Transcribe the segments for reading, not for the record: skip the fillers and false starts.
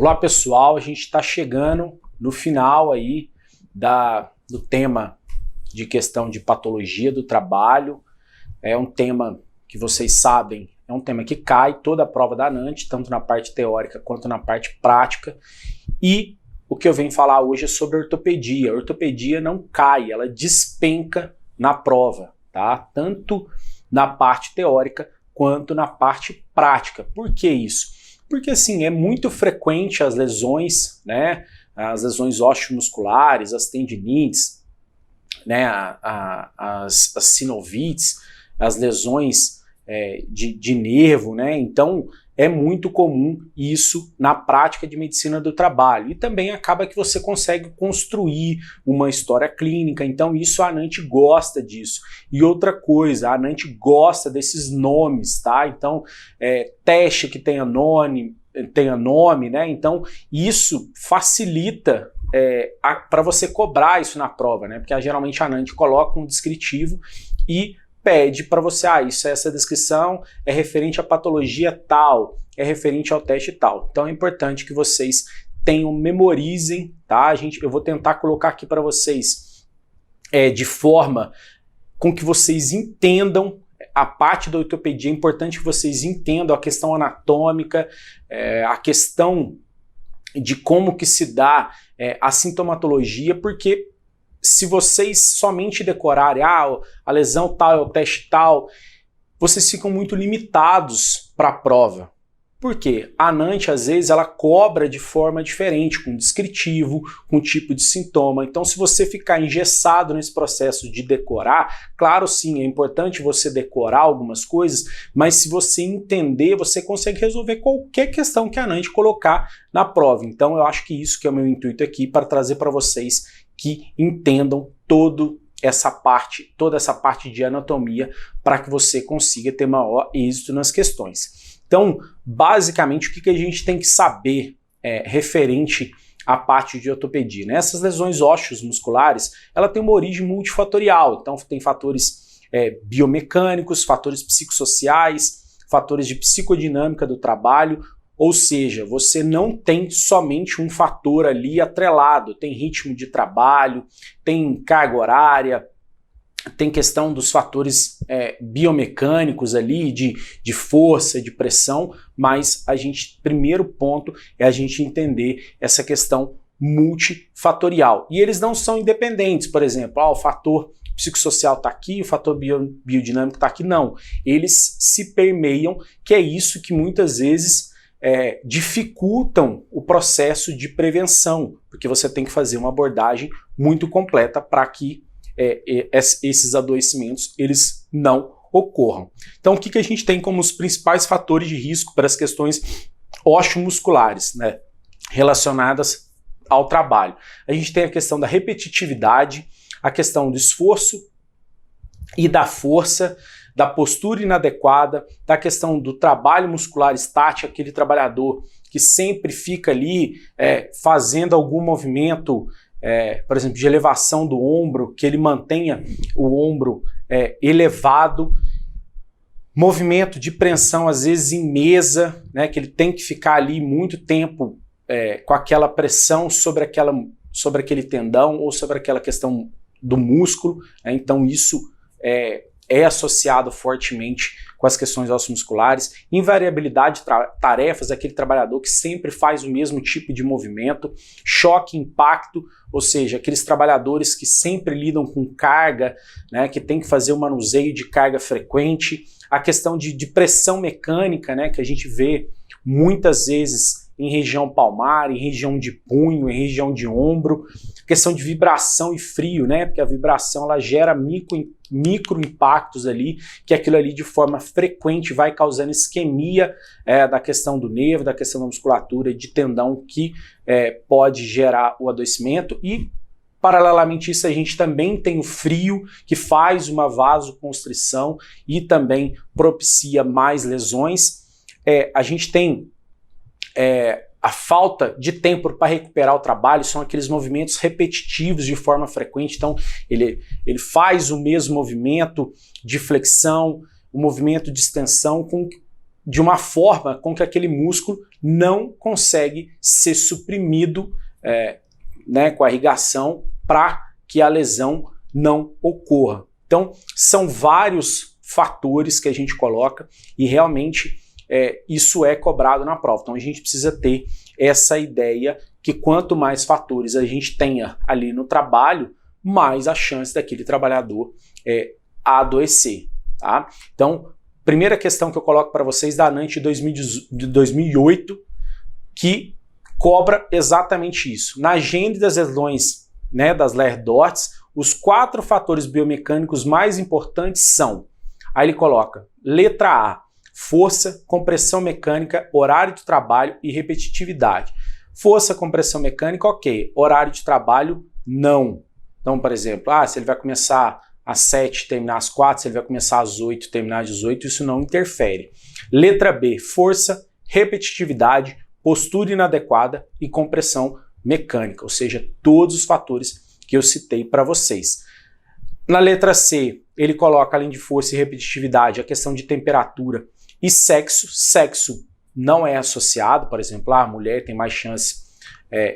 Olá pessoal, a gente está chegando no final aí do tema de questão de patologia do trabalho. É um tema que vocês sabem, é um tema que cai toda a prova da ANANT, tanto na parte teórica quanto na parte prática. E o que eu venho falar hoje é sobre ortopedia. A ortopedia não cai, ela despenca na prova, tá? Tanto na parte teórica quanto na parte prática. Por que isso? Porque assim, é muito frequente as lesões, né? As lesões osteomusculares, as tendinites, né? As sinovites, as lesões de nervo, né? Então é muito comum isso na prática de medicina do trabalho. E também acaba que você consegue construir uma história clínica, então isso a ANANT gosta disso. E outra coisa, a ANANT gosta desses nomes, tá? Então, teste que tenha nome, né? Então, isso facilita para você cobrar isso na prova, né? Porque geralmente a ANANT coloca um descritivo e pede para você, essa descrição é referente à patologia tal, é referente ao teste tal. Então é importante que vocês memorizem, tá? Eu vou tentar colocar aqui para vocês de forma com que vocês entendam a parte da ortopedia. É importante que vocês entendam a questão anatômica, a questão de como que se dá a sintomatologia, porque se vocês somente decorarem, a lesão tal é o teste tal, vocês ficam muito limitados para a prova. Por quê? A ANANT, às vezes, ela cobra de forma diferente, com descritivo, com tipo de sintoma. Então, se você ficar engessado nesse processo de decorar, claro, sim, é importante você decorar algumas coisas, mas se você entender, você consegue resolver qualquer questão que a ANANT colocar na prova. Então, eu acho que isso que é o meu intuito aqui, para trazer para vocês que entendam toda essa parte de anatomia para que você consiga ter maior êxito nas questões. Então, basicamente, o que a gente tem que saber referente à parte de ortopedia, né? Essas lesões osteomusculares, ela tem uma origem multifatorial, então tem fatores biomecânicos, fatores psicossociais, fatores de psicodinâmica do trabalho. Ou seja, você não tem somente um fator ali atrelado, tem ritmo de trabalho, tem carga horária, tem questão dos fatores biomecânicos ali, de força, de pressão, mas primeiro ponto é a gente entender essa questão multifatorial. E eles não são independentes, por exemplo, o fator psicossocial está aqui, o fator biodinâmico está aqui, não. Eles se permeiam, que é isso que muitas vezes dificultam o processo de prevenção, porque você tem que fazer uma abordagem muito completa para que esses adoecimentos eles não ocorram. Então, o que a gente tem como os principais fatores de risco para as questões osteomusculares, né, relacionadas ao trabalho? A gente tem a questão da repetitividade, a questão do esforço e da força, da postura inadequada, da questão do trabalho muscular estático, aquele trabalhador que sempre fica ali fazendo algum movimento, por exemplo, de elevação do ombro, que ele mantenha o ombro elevado, movimento de preensão, às vezes em mesa, né, que ele tem que ficar ali muito tempo com aquela pressão sobre aquele tendão ou sobre aquela questão do músculo, né? Então isso é associado fortemente com as questões osteomusculares. Invariabilidade de tarefas, aquele trabalhador que sempre faz o mesmo tipo de movimento. Choque, impacto, ou seja, aqueles trabalhadores que sempre lidam com carga, né, que tem que fazer o manuseio de carga frequente. A questão de pressão mecânica, né, que a gente vê muitas vezes em região palmar, em região de punho, em região de ombro. Questão de vibração e frio, né, porque a vibração ela gera micro impactos ali, que aquilo ali de forma frequente vai causando isquemia da questão do nervo, da questão da musculatura e de tendão, que pode gerar o adoecimento. E paralelamente a isso, a gente também tem o frio, que faz uma vasoconstrição e também propicia mais lesões. A gente tem a falta de tempo para recuperar o trabalho, são aqueles movimentos repetitivos de forma frequente. Então ele faz o mesmo movimento de flexão, o movimento de extensão de uma forma com que aquele músculo não consegue ser suprimido com a irrigação para que a lesão não ocorra. Então, são vários fatores que a gente coloca e realmente isso é cobrado na prova. Então, a gente precisa ter essa ideia que quanto mais fatores a gente tenha ali no trabalho, mais a chance daquele trabalhador adoecer. Tá? Então, primeira questão que eu coloco para vocês da ANANT de 2008, que cobra exatamente isso. Na agenda das lesões, das LER-DOTS, os 4 fatores biomecânicos mais importantes são, aí ele coloca, letra A, força, compressão mecânica, horário de trabalho e repetitividade. Força, compressão mecânica, ok. Horário de trabalho, não. Então, por exemplo, se ele vai começar às 7 e terminar às 4, se ele vai começar às 8 e terminar às 18, isso não interfere. Letra B, força, repetitividade, postura inadequada e compressão mecânica, ou seja, todos os fatores que eu citei para vocês. Na letra C, ele coloca, além de força e repetitividade, a questão de temperatura e sexo. Sexo não é associado, por exemplo, a mulher tem mais chance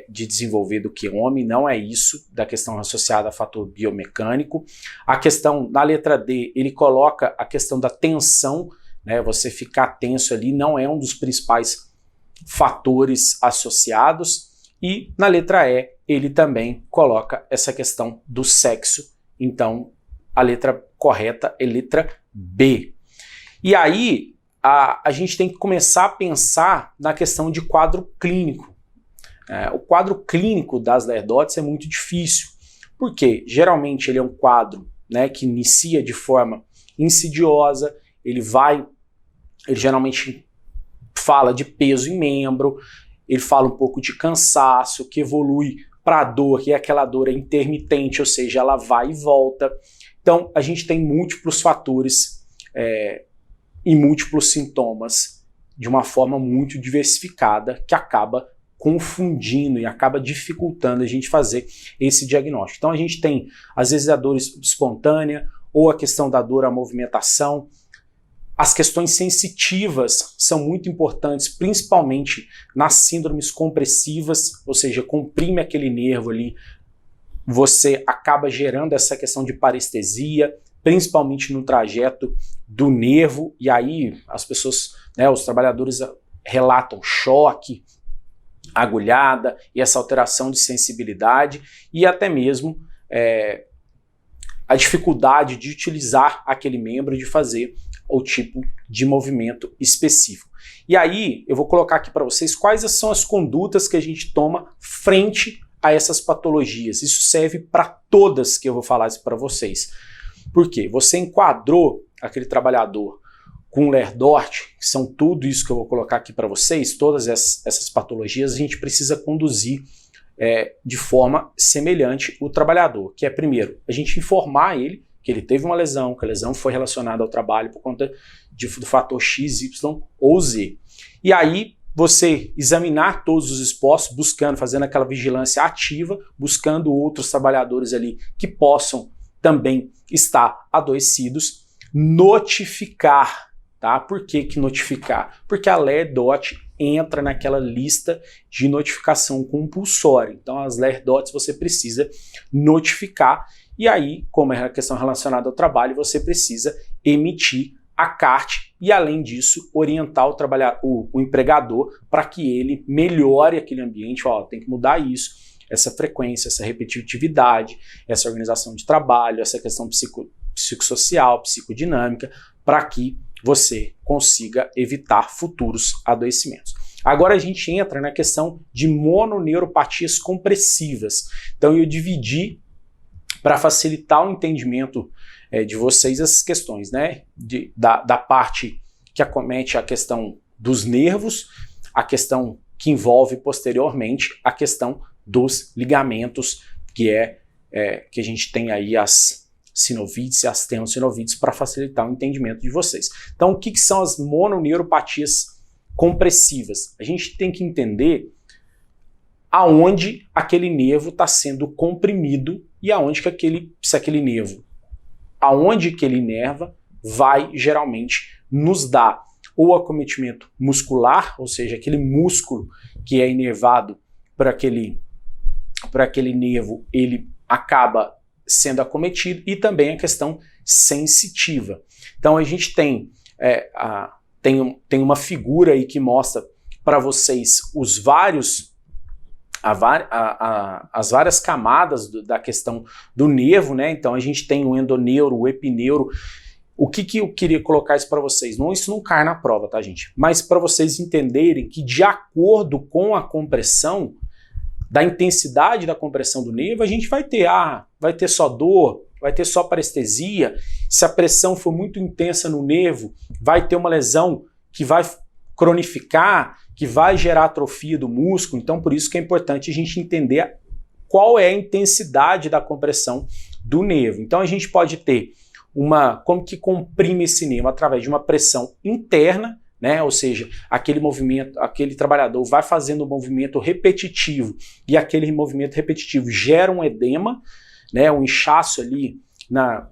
de desenvolver do que homem, não é isso, da questão associada a fator biomecânico. A questão, na letra D, ele coloca a questão da tensão, você ficar tenso ali não é um dos principais fatores associados. E na letra E, ele também coloca essa questão do sexo. Então, a letra correta é letra B. E aí, a gente tem que começar a pensar na questão de quadro clínico. O quadro clínico das LER-DOTS é muito difícil, porque geralmente ele é um quadro que inicia de forma insidiosa, ele geralmente fala de peso em membro, ele fala um pouco de cansaço, que evolui para dor, que é aquela dor intermitente, ou seja, ela vai e volta. Então, a gente tem múltiplos fatores e múltiplos sintomas de uma forma muito diversificada, que acaba confundindo e acaba dificultando a gente fazer esse diagnóstico. Então, a gente tem, às vezes, a dor espontânea ou a questão da dor à movimentação. As questões sensitivas são muito importantes, principalmente nas síndromes compressivas, ou seja, comprime aquele nervo ali, você acaba gerando essa questão de parestesia, principalmente no trajeto do nervo, e aí as pessoas, os trabalhadores relatam choque, agulhada e essa alteração de sensibilidade e até mesmo a dificuldade de utilizar aquele membro, de fazer o tipo de movimento específico. E aí eu vou colocar aqui para vocês quais são as condutas que a gente toma frente a essas patologias. Isso serve para todas que eu vou falar para vocês. Por quê? Você enquadrou aquele trabalhador com LER-DOT, que são tudo isso que eu vou colocar aqui para vocês, todas essas patologias, a gente precisa conduzir de forma semelhante o trabalhador, que é primeiro, a gente informar ele que ele teve uma lesão, que a lesão foi relacionada ao trabalho por conta do fator X, Y ou Z. E aí você examinar todos os expostos, fazendo aquela vigilância ativa, buscando outros trabalhadores ali que possam também estar adoecidos, notificar. Tá? Por que notificar? Porque a LER-DOT entra naquela lista de notificação compulsória. Então, as LER-DOTs você precisa notificar. E aí, como é a questão relacionada ao trabalho, você precisa emitir a CART e, além disso, orientar o empregador para que ele melhore aquele ambiente. Tem que mudar isso, essa frequência, essa repetitividade, essa organização de trabalho, essa questão psicossocial, psicodinâmica, para que você consiga evitar futuros adoecimentos. Agora a gente entra na questão de mononeuropatias compressivas. Então eu dividi para facilitar o entendimento de vocês essas questões, da parte que acomete a questão dos nervos, a questão que envolve posteriormente a questão dos ligamentos, que a gente tem aí as sinovites e as tendinossinovites para facilitar o entendimento de vocês. Então, o que são as mononeuropatias compressivas? A gente tem que entender aonde aquele nervo está sendo comprimido e aonde que se aquele nervo, aonde que ele inerva, vai geralmente nos dar ou acometimento muscular, ou seja, aquele músculo que é inervado para aquele nervo, ele acaba sendo acometido, e também a questão sensitiva. Então a gente tem uma figura aí que mostra para vocês as várias camadas da questão do nervo, né? Então a gente tem o endoneuro, o epineuro. O que eu queria colocar isso para vocês? Isso não cai na prova, tá, gente? Mas para vocês entenderem que, de acordo com a compressão, da intensidade da compressão do nervo, a gente vai ter só dor, vai ter só parestesia. Se a pressão for muito intensa no nervo, vai ter uma lesão que vai cronificar, que vai gerar atrofia do músculo. Então, por isso que é importante a gente entender qual é a intensidade da compressão do nervo. Então, a gente pode ter como que comprime esse nervo? Através de uma pressão interna, né? Ou seja, aquele movimento, aquele trabalhador vai fazendo um movimento repetitivo, e aquele movimento repetitivo gera um edema, né? Um inchaço ali na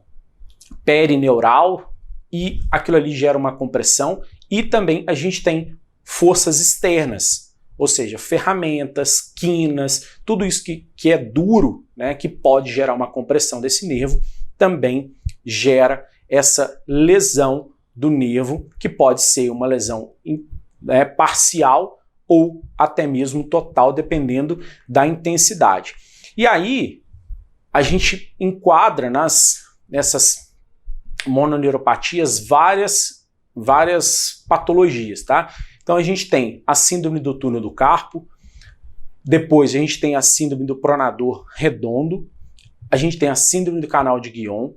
perineural, e aquilo ali gera uma compressão. E também a gente tem forças externas, ou seja, ferramentas, quinas, tudo isso que é duro, né, que pode gerar uma compressão desse nervo, também gera essa lesão do nervo, que pode ser uma lesão parcial ou até mesmo total, dependendo da intensidade. E aí a gente enquadra nessas mononeuropatias várias patologias, tá? Então a gente tem a síndrome do túnel do carpo, depois a gente tem a síndrome do pronador redondo, a gente tem a síndrome do canal de Guion,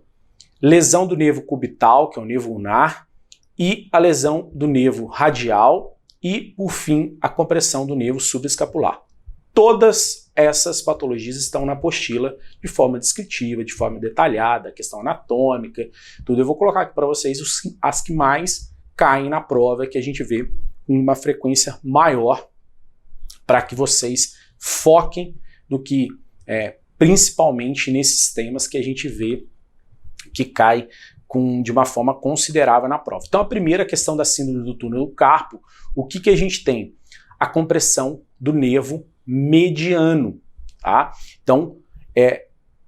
lesão do nervo cubital, que é o nervo ulnar, e a lesão do nervo radial, e, por fim, a compressão do nervo subescapular. Todas essas patologias estão na apostila de forma descritiva, de forma detalhada, questão anatômica, tudo. Eu vou colocar aqui para vocês as que mais caem na prova, que a gente vê uma frequência maior, para que vocês foquem no que, principalmente nesses temas que a gente vê que cai de uma forma considerável na prova. Então, a primeira questão da síndrome do túnel do carpo, o que a gente tem? A compressão do nervo mediano, tá? Então,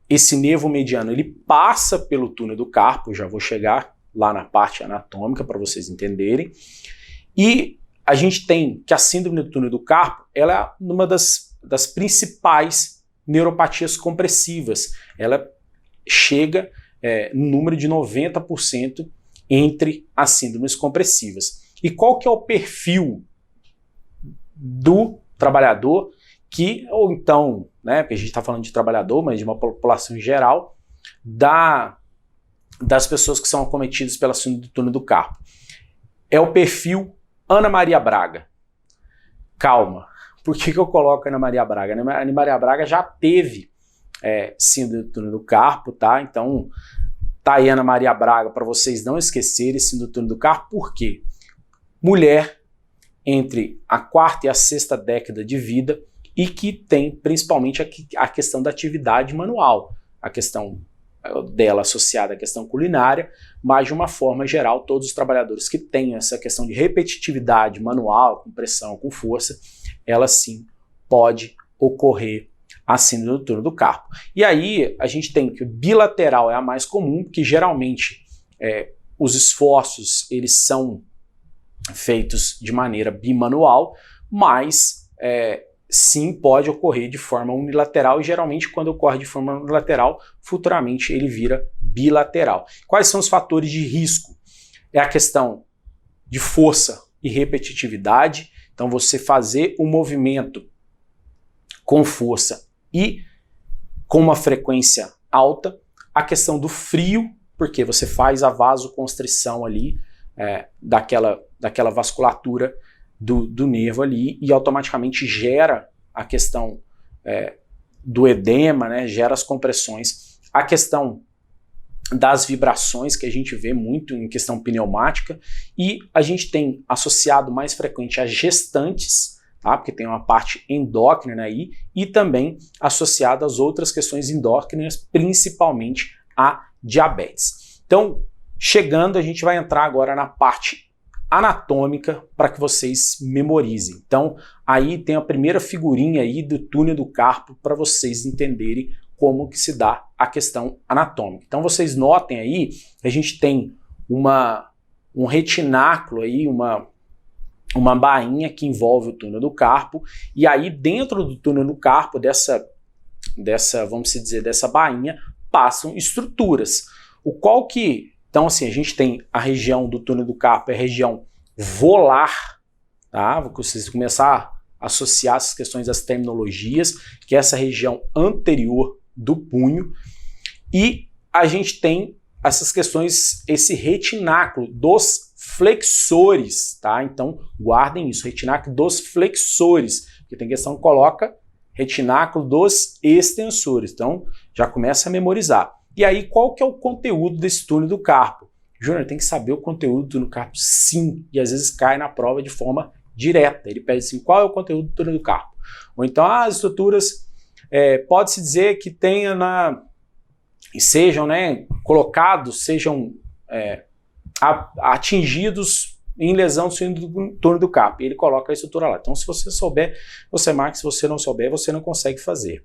esse nervo mediano, ele passa pelo túnel do carpo, já vou chegar lá na parte anatômica para vocês entenderem, e a gente tem que a síndrome do túnel do carpo, ela é uma das principais neuropatias compressivas, ela chega no número de 90% entre as síndromes compressivas. E qual que é o perfil do trabalhador ou então, né, porque a gente está falando de trabalhador, mas de uma população em geral, das pessoas que são acometidas pela síndrome do túnel do carpo? É o perfil Ana Maria Braga. Calma, por que eu coloco Ana Maria Braga? Ana Maria Braga já teve síndrome do túnel do carpo, tá? Então, tá aí Ana Maria Braga para vocês não esquecerem síndrome do túnel do carpo. Por quê? Mulher entre a 4ª e a 6ª década de vida, e que tem principalmente a questão da atividade manual, a questão dela associada à questão culinária, mas de uma forma geral, todos os trabalhadores que têm essa questão de repetitividade manual, com pressão, com força, ela sim pode ocorrer a síndrome do túnel do carpo. E aí a gente tem que o bilateral é a mais comum, porque geralmente os esforços eles são feitos de maneira bimanual, mas sim pode ocorrer de forma unilateral, e geralmente quando ocorre de forma unilateral, futuramente ele vira bilateral. Quais são os fatores de risco? É a questão de força e repetitividade, então você fazer um movimento com força e com uma frequência alta, a questão do frio, porque você faz a vasoconstrição ali daquela vasculatura do nervo ali, e automaticamente gera a questão do edema, né, gera as compressões. A questão das vibrações, que a gente vê muito em questão pneumática, e a gente tem associado mais frequente as gestantes, tá, porque tem uma parte endócrina aí, e também associado às outras questões endócrinas, principalmente a diabetes. Então, chegando, a gente vai entrar agora na parte anatômica para que vocês memorizem. Então, aí tem a primeira figurinha aí do túnel do carpo para vocês entenderem como que se dá a questão anatômica. Então, vocês notem aí, a gente tem um retináculo aí, uma bainha que envolve o túnel do carpo, e aí dentro do túnel do carpo, dessa vamos dizer, dessa bainha, passam estruturas. Então, assim, a gente tem a região do túnel do carpo, é a região volar, tá? Vocês começar a associar essas questões às terminologias, que é essa região anterior do punho, e a gente tem essas questões, esse retináculo dos flexores, tá? Então, guardem isso, retináculo dos flexores, porque tem questão que coloca retináculo dos extensores, então já começa a memorizar. E aí, qual que é o conteúdo desse túnel do carpo? Júnior, tem que saber o conteúdo do túnel do carpo? Sim, e às vezes cai na prova de forma direta. Ele pede assim, qual é o conteúdo do túnel do carpo? Ou então, as estruturas, pode-se dizer que tenha sejam, né, colocados, sejam atingidos em lesão do túnel do carpo. E ele coloca a estrutura lá. Então, se você souber, você marca. Se você não souber, você não consegue fazer.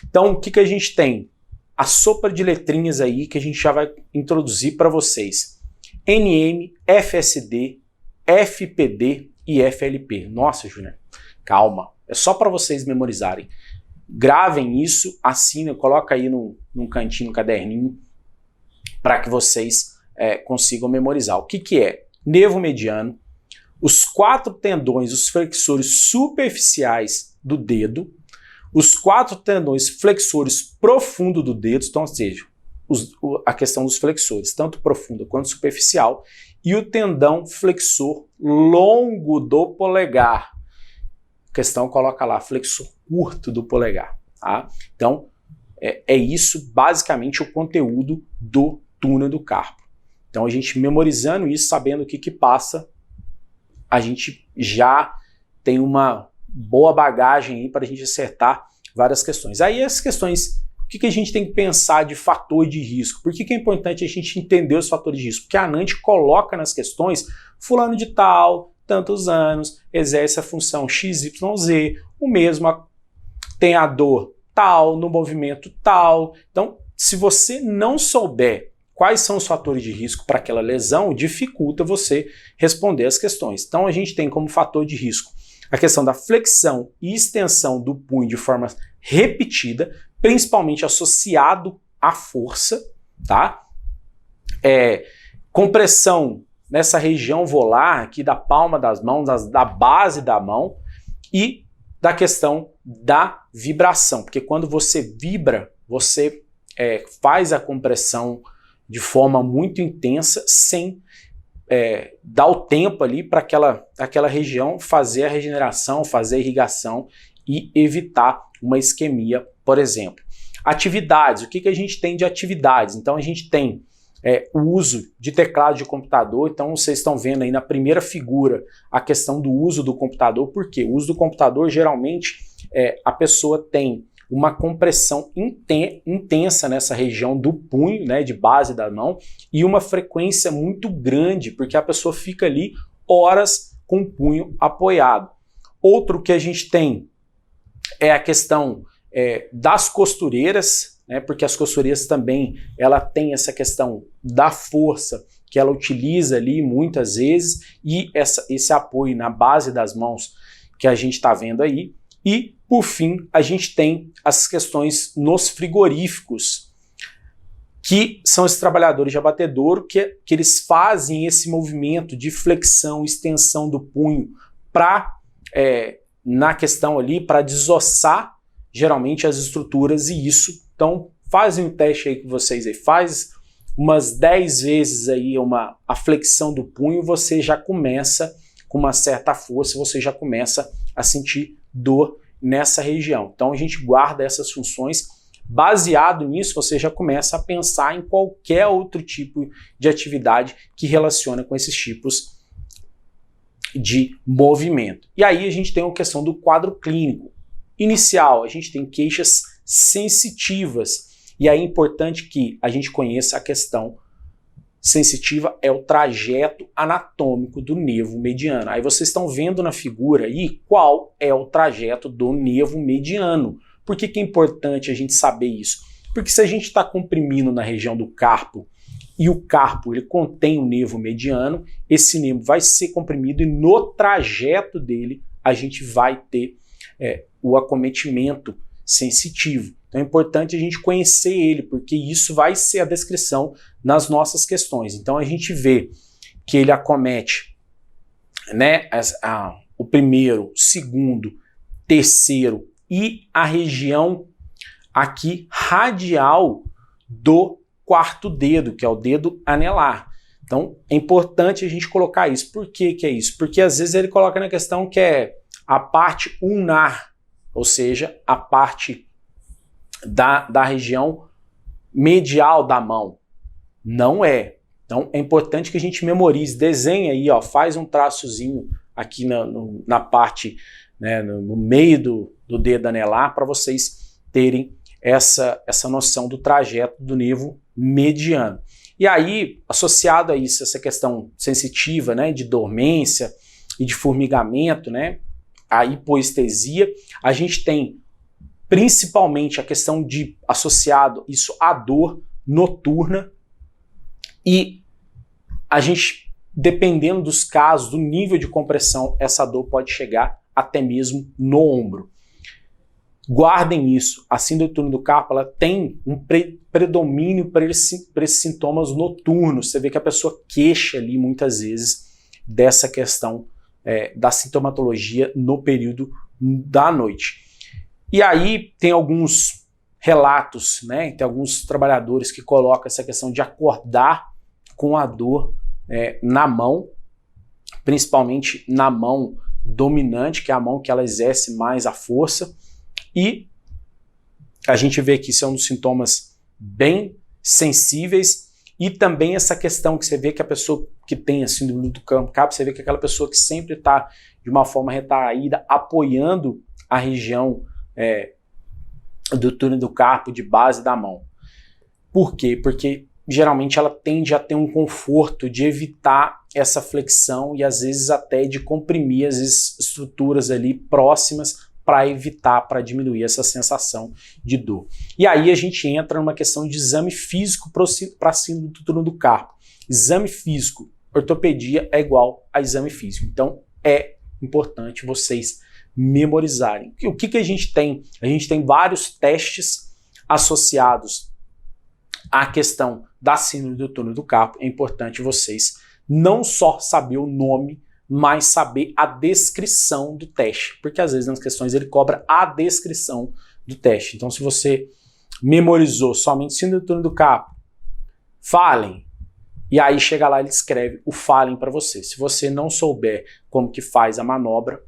Então, o que a gente tem? A sopa de letrinhas aí que a gente já vai introduzir para vocês. NM, FSD, FPD e FLP. Nossa, Júnior, calma. É só para vocês memorizarem. Gravem isso, assinem, coloca aí num cantinho, no caderninho, para que vocês consigam memorizar. O que é? Nervo mediano, os 4 tendões, os flexores superficiais do dedo, os 4 tendões flexores profundos do dedo, então, ou seja, a questão dos flexores, tanto profunda quanto superficial, e o tendão flexor longo do polegar. A questão coloca lá, flexor curto do polegar. Tá? Então, é isso basicamente o conteúdo do túnel do carpo. Então, a gente memorizando isso, sabendo o que passa, a gente já tem uma boa bagagem aí para a gente acertar várias questões. Aí as questões, o que a gente tem que pensar de fator de risco? Por que é importante a gente entender os fatores de risco? Porque a ANANT coloca nas questões, fulano de tal, tantos anos, exerce a função XYZ, o mesmo tem a dor tal, no movimento tal. Então, se você não souber quais são os fatores de risco para aquela lesão, dificulta você responder as questões. Então, a gente tem como fator de risco a questão da flexão e extensão do punho de forma repetida, principalmente associado à força, tá? Compressão nessa região volar aqui da palma das mãos, da base da mão, e da questão da vibração, porque quando você vibra, você faz a compressão de forma muito intensa, sem dar o tempo ali para aquela região fazer a regeneração, fazer a irrigação e evitar uma isquemia, por exemplo. Atividades, o que a gente tem de atividades? Então a gente tem o uso de teclado de computador, então vocês estão vendo aí na primeira figura a questão do uso do computador, porque o uso do computador geralmente a pessoa tem uma compressão intensa nessa região do punho, né, de base da mão, e uma frequência muito grande, porque a pessoa fica ali horas com o punho apoiado. Outro que a gente tem é a questão das costureiras, né, porque as costureiras também ela tem essa questão da força que ela utiliza ali muitas vezes, e esse apoio na base das mãos que a gente está vendo aí. E, por fim, a gente tem as questões nos frigoríficos, que são os trabalhadores de abatedouro, que eles fazem esse movimento de flexão, extensão do punho na questão ali, para desossar geralmente as estruturas, e isso, então fazem um teste aí com vocês aí, faz umas 10 vezes aí a flexão do punho, você já começa com uma certa força, você já começa a sentir dor nessa região. Então a gente guarda essas funções, baseado nisso você já começa a pensar em qualquer outro tipo de atividade que relaciona com esses tipos de movimento. E aí a gente tem a questão do quadro clínico. Inicial, a gente tem queixas sensitivas, e aí é importante que a gente conheça a questão sensitiva é o trajeto anatômico do nervo mediano. Aí vocês estão vendo na figura aí qual é o trajeto do nervo mediano. Por que que é importante a gente saber isso? Porque se a gente está comprimindo na região do carpo e o carpo ele contém o nervo mediano, esse nervo vai ser comprimido e no trajeto dele a gente vai ter o acometimento sensitivo. Então é importante a gente conhecer ele, porque isso vai ser a descrição nas nossas questões. Então a gente vê que ele acomete, né, o primeiro, segundo, terceiro e a região aqui radial do quarto dedo, que é o dedo anelar. Então é importante a gente colocar isso. Por que que é isso? Porque às vezes ele coloca na questão que é a parte ulnar, ou seja, a parte da região medial da mão. Não é. Então é importante que a gente memorize, desenhe aí, ó, faz um traçozinho aqui na parte, né, no meio do dedo anelar, para vocês terem essa noção do trajeto do nervo mediano. E aí, associado a isso, essa questão sensitiva, né, de dormência e de formigamento, né, a hipoestesia, a gente tem principalmente a questão de associado isso à dor noturna e a gente, dependendo dos casos, do nível de compressão, essa dor pode chegar até mesmo no ombro. Guardem isso, a síndrome do túnel do carpo ela tem um predomínio para esses sintomas noturnos. Você vê que a pessoa queixa ali muitas vezes dessa questão da sintomatologia no período da noite. E aí tem alguns relatos, né? Tem alguns trabalhadores que colocam essa questão de acordar com a dor na mão, principalmente na mão dominante, que é a mão que ela exerce mais a força. E a gente vê que isso é um dos sintomas bem sensíveis. E também essa questão que você vê que a pessoa que tem a síndrome do carpo, você vê que é aquela pessoa que sempre está de uma forma retraída, apoiando a região do túnel do carpo de base da mão. Por quê? Porque geralmente ela tende a ter um conforto de evitar essa flexão e às vezes até de comprimir as estruturas ali próximas para evitar, para diminuir essa sensação de dor. E aí a gente entra numa questão de exame físico para a síndrome do túnel do carpo. Exame físico, ortopedia é igual a exame físico. Então é importante vocês memorizarem. O que a gente tem? A gente tem vários testes associados à questão da síndrome do túnel do carpo. É importante vocês não só saber o nome, mas saber a descrição do teste, porque às vezes nas questões ele cobra a descrição do teste. Então se você memorizou somente síndrome do túnel do carpo, Fallen, e aí chega lá e ele escreve o Fallen para você. Se você não souber como que faz a manobra,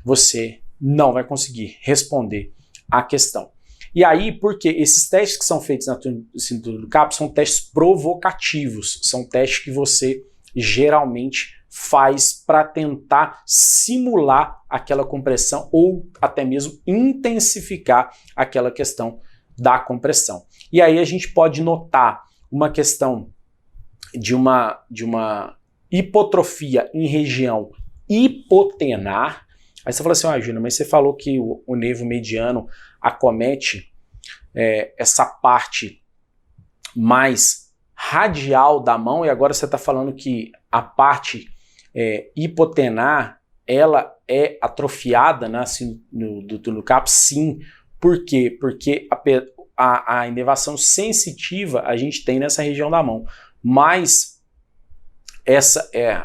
você não vai conseguir responder a questão. E aí, porque esses testes que são feitos na síndrome do carpo são testes provocativos, são testes que você geralmente faz para tentar simular aquela compressão ou até mesmo intensificar aquela questão da compressão. E aí a gente pode notar uma questão de uma hipotrofia em região hipotenar. Aí você fala assim, Júnior, mas você falou que o nervo mediano acomete essa parte mais radial da mão e agora você está falando que a parte hipotenar, ela é atrofiada, né, assim, do túnel do carpo? Sim. Por quê? Porque a inervação sensitiva a gente tem nessa região da mão, mas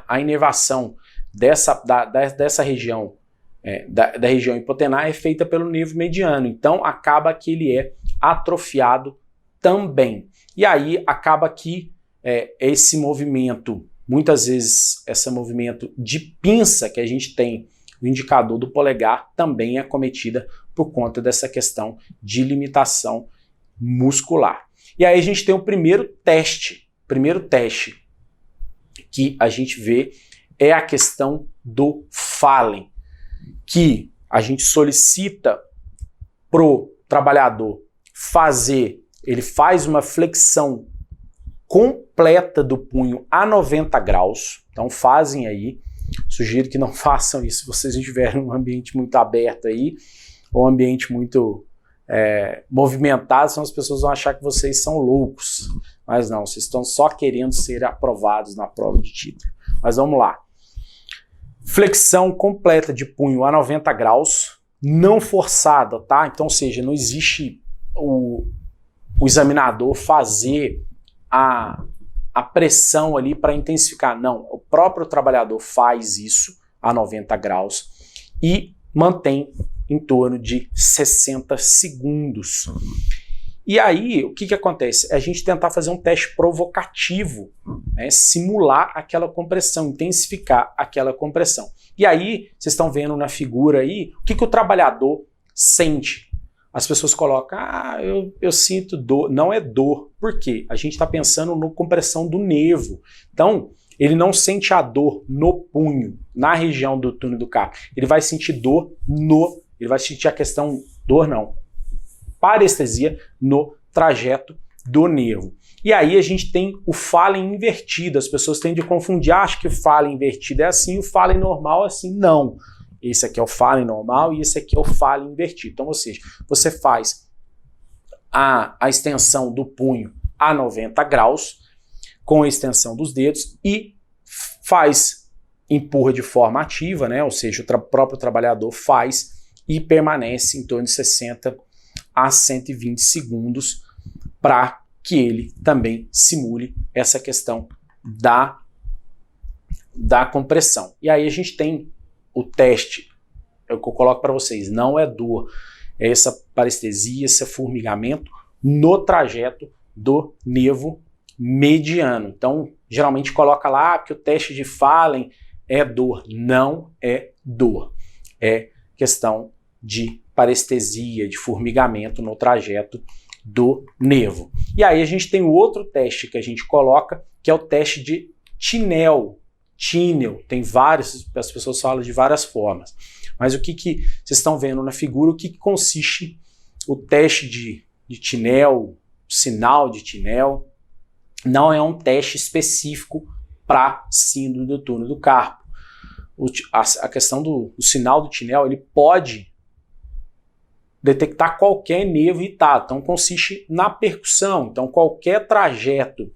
a inervação dessa região, da região hipotenar é feita pelo nervo mediano, então acaba que ele é atrofiado também. E aí acaba que esse movimento, muitas vezes esse movimento de pinça que a gente tem no indicador do polegar também é acometida por conta dessa questão de limitação muscular. E aí a gente tem o primeiro teste que a gente vê é a questão do Fallen, que a gente solicita pro trabalhador ele faz uma flexão completa do punho a 90 graus. Então fazem aí. Sugiro que não façam isso se vocês estiverem em um ambiente muito aberto aí, ou um ambiente muito movimentado, senão as pessoas vão achar que vocês são loucos. Mas não, vocês estão só querendo ser aprovados na prova de título. Mas vamos lá. Flexão completa de punho a 90 graus, não forçada, tá? Então, ou seja, não existe o examinador fazer a pressão ali para intensificar. Não, o próprio trabalhador faz isso a 90 graus e mantém em torno de 60 segundos. E aí, o que acontece? É a gente tentar fazer um teste provocativo, né? Simular aquela compressão, intensificar aquela compressão. E aí, vocês estão vendo na figura aí, o que o trabalhador sente? As pessoas colocam, eu sinto dor. Não é dor. Por quê? A gente está pensando na compressão do nervo. Então, ele não sente a dor no punho, na região do túnel do carpo. Ele vai sentir dor ele vai sentir a questão dor não. Parestesia no trajeto do nervo. E aí a gente tem o Fallen invertido. As pessoas tendem a confundir, acham que o Fallen invertido é assim, o Fallen normal é assim. Não. Esse aqui é o Fallen normal e esse aqui é o Fallen invertido. Então, ou seja, você faz a extensão do punho a 90 graus com a extensão dos dedos e empurra de forma ativa, né? Ou seja, o próprio trabalhador faz e permanece em torno de 60 a 120 segundos para que ele também simule essa questão da compressão. E aí a gente tem o teste, é o que eu coloco para vocês, não é dor, é essa parestesia, esse formigamento no trajeto do nervo mediano. Então, geralmente coloca lá que o teste de Fallen é dor. Não é dor. É questão de parestesia, de formigamento no trajeto do nervo. E aí a gente tem o outro teste que a gente coloca, que é o teste de Tinel. Tem vários, as pessoas falam de várias formas. Mas o que vocês estão vendo na figura, o que consiste o teste de Tinel, sinal de Tinel? Não é um teste específico para síndrome do túnel do carpo. A questão do sinal do Tinel, ele pode detectar qualquer nervo irritado. Então consiste na percussão. Então qualquer trajeto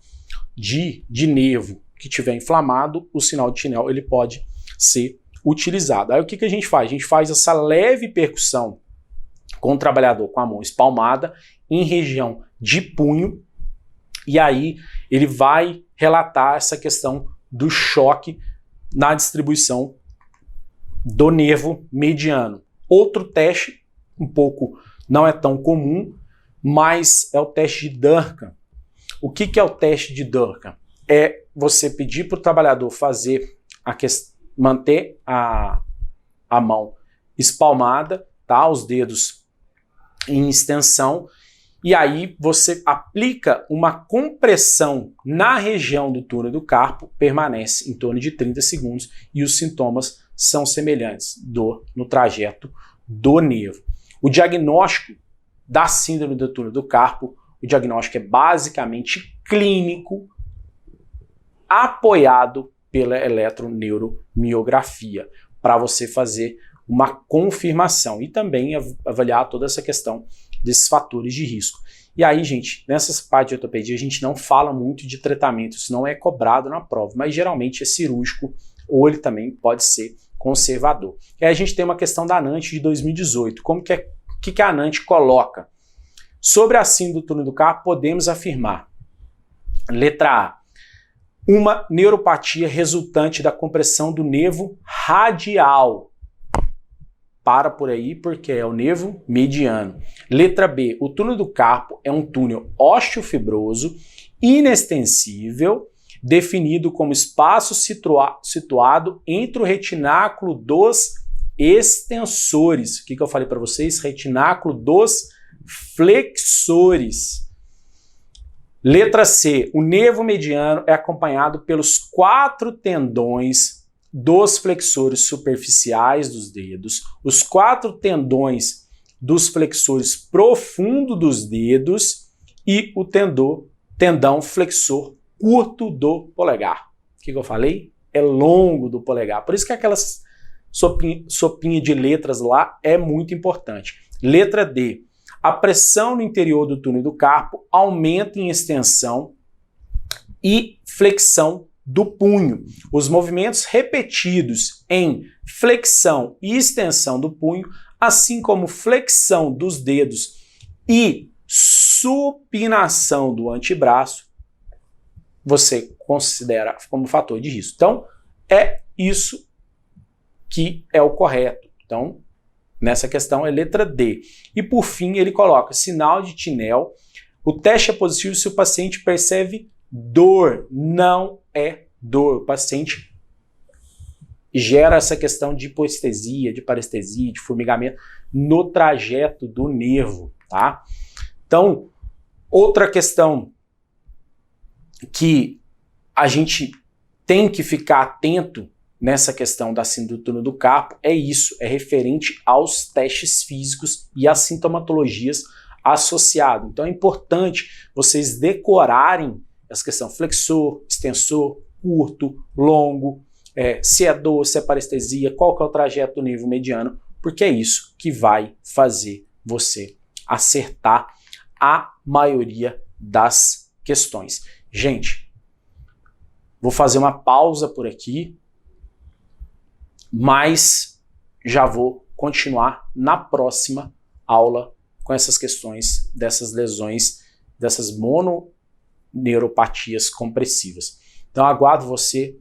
de nervo que tiver inflamado, o sinal de Tinel ele pode ser utilizado. Aí o que a gente faz? A gente faz essa leve percussão com o trabalhador com a mão espalmada em região de punho, e aí ele vai relatar essa questão do choque na distribuição do nervo mediano. Outro teste, um pouco não é tão comum, mas é o teste de Durkheim. O que é o teste de Durkheim? É você pedir para o trabalhador manter a mão espalmada, tá? Os dedos em extensão, e aí você aplica uma compressão na região do túnel do carpo, permanece em torno de 30 segundos e os sintomas são semelhantes, dor no trajeto do nervo. O diagnóstico da síndrome do túnel do carpo, o diagnóstico é basicamente clínico, apoiado pela eletroneuromiografia, para você fazer uma confirmação e também avaliar toda essa questão desses fatores de risco. E aí, gente, nessas partes de ortopedia a gente não fala muito de tratamento, isso não é cobrado na prova, mas geralmente é cirúrgico ou ele também pode ser conservador. E aí a gente tem uma questão da ANANT de 2018. O que a ANANT coloca? Sobre a síndrome do túnel do carpo, podemos afirmar, letra A, uma neuropatia resultante da compressão do nervo radial. Para por aí, porque é o nervo mediano. Letra B, o túnel do carpo é um túnel osteofibroso, inextensível, definido como espaço situado entre o retináculo dos extensores. O que eu falei para vocês? Retináculo dos flexores. Letra C, o nervo mediano é acompanhado pelos 4 tendões dos flexores superficiais dos dedos, os 4 tendões dos flexores profundos dos dedos e o tendão flexor curto do polegar. O que eu falei? É longo do polegar. Por isso que aquelas sopinha de letras lá é muito importante. Letra D. A pressão no interior do túnel do carpo aumenta em extensão e flexão do punho. Os movimentos repetidos em flexão e extensão do punho, assim como flexão dos dedos e supinação do antebraço, você considera como fator de risco. Então, é isso que é o correto. Então, nessa questão é letra D. E por fim, ele coloca sinal de Tinel. O teste é positivo se o paciente percebe dor. Não é dor. O paciente gera essa questão de hipoestesia, de parestesia, de formigamento no trajeto do nervo, tá? Então, outra questão que a gente tem que ficar atento nessa questão da síndrome do túnel do carpo é isso, é referente aos testes físicos e às sintomatologias associadas. Então é importante vocês decorarem essa questão flexor, extensor, curto, longo, se é dor, se é parestesia, qual que é o trajeto do nervo mediano, porque é isso que vai fazer você acertar a maioria das questões. Gente, vou fazer uma pausa por aqui, mas já vou continuar na próxima aula com essas questões dessas lesões, dessas mononeuropatias compressivas. Então aguardo você,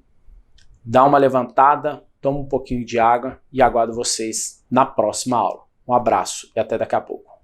dá uma levantada, toma um pouquinho de água e aguardo vocês na próxima aula. Um abraço e até daqui a pouco.